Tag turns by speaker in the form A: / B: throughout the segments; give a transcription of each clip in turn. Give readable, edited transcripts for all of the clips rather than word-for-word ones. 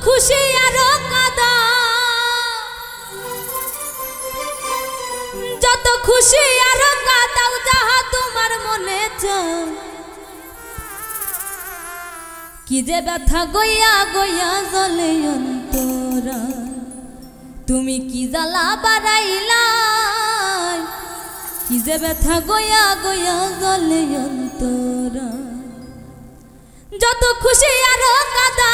A: খুশি আর কাঁদা, যত খুশি আর কাঁদাও যাহা তোমার মনে চায়। কি যে ব্যথা গইয়া গইয়া জ্বলে অন্তরা, তুমি কি জ্বালা বাড়াইলাই। কি যে ব্যথা গইয়া গইয়া জ্বলে অন্তরা, যত খুশি আর কাঁদা,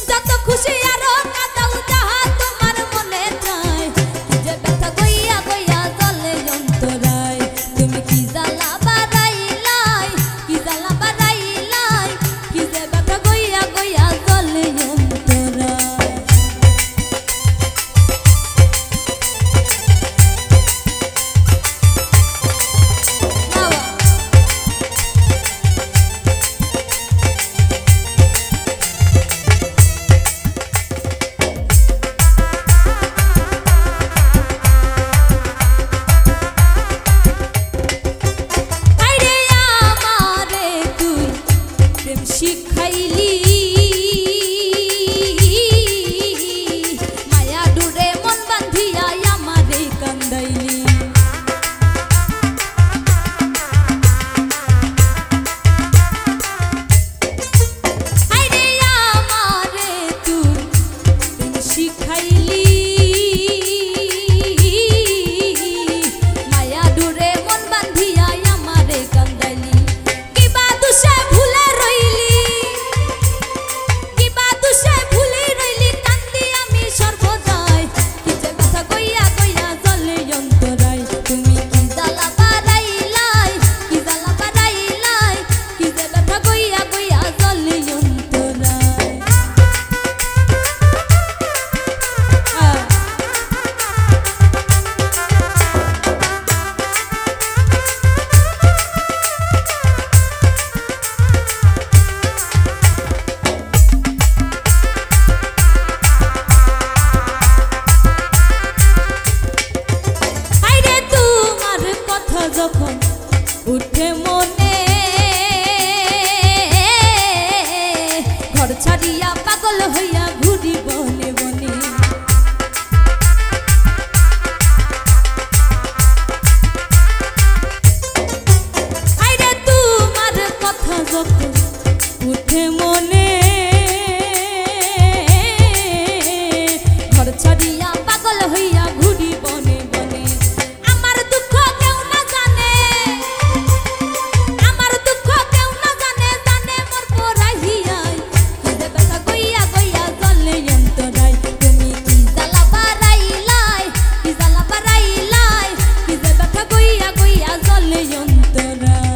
A: যত খুশি আর কাঁদাও যাহা তোমার মনে চায়। কি যে ব্যথা গইয়া গইয়া জ্বলে অন্তরায়, তুমি কি জ্বালা বাড়াইলাই, কি জ্বালা বাড়াইলাই। কি যে ব্যথা গইয়া গইয়া জ্বলে অন্তরায়। যখন উঠে মনে, ঘর ছাড়িয়া পাগল হইয়া ঘুরি বনে বনে। আইরে তোমার কথা যখন উঠে মনে, ঘর ছাড়িয়া পাগল হইয়া ঘুরি বনে বনে। আমার দুঃখ কেউ না জানে, আমার দুঃখ কেউ না জানে, জানে মোর পরাহিয়ায়। কি যে ব্যথা গইয়া গইয়া জ্বলে অন্তরায়, তুমি কি জ্বালা বাড়াইলাই, কি জ্বালা বাড়াইলাই। কি যে ব্যথা গইয়া গইয়া জ্বলে অন্তরায়।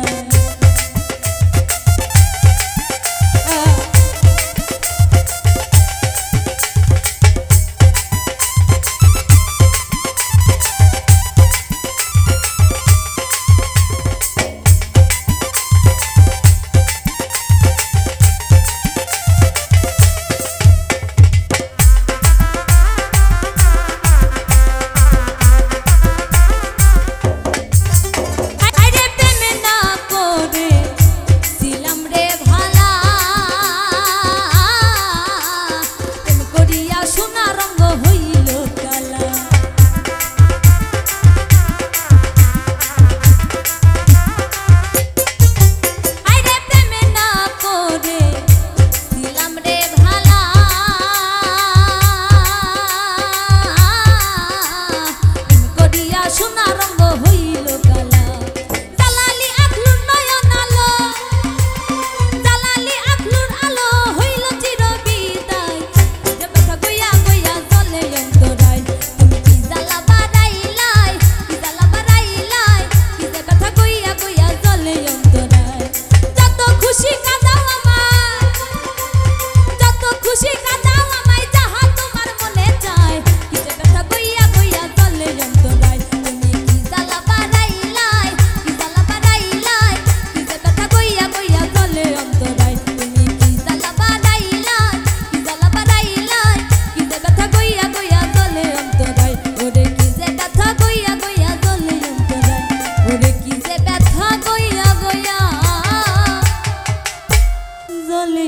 A: জ্বলে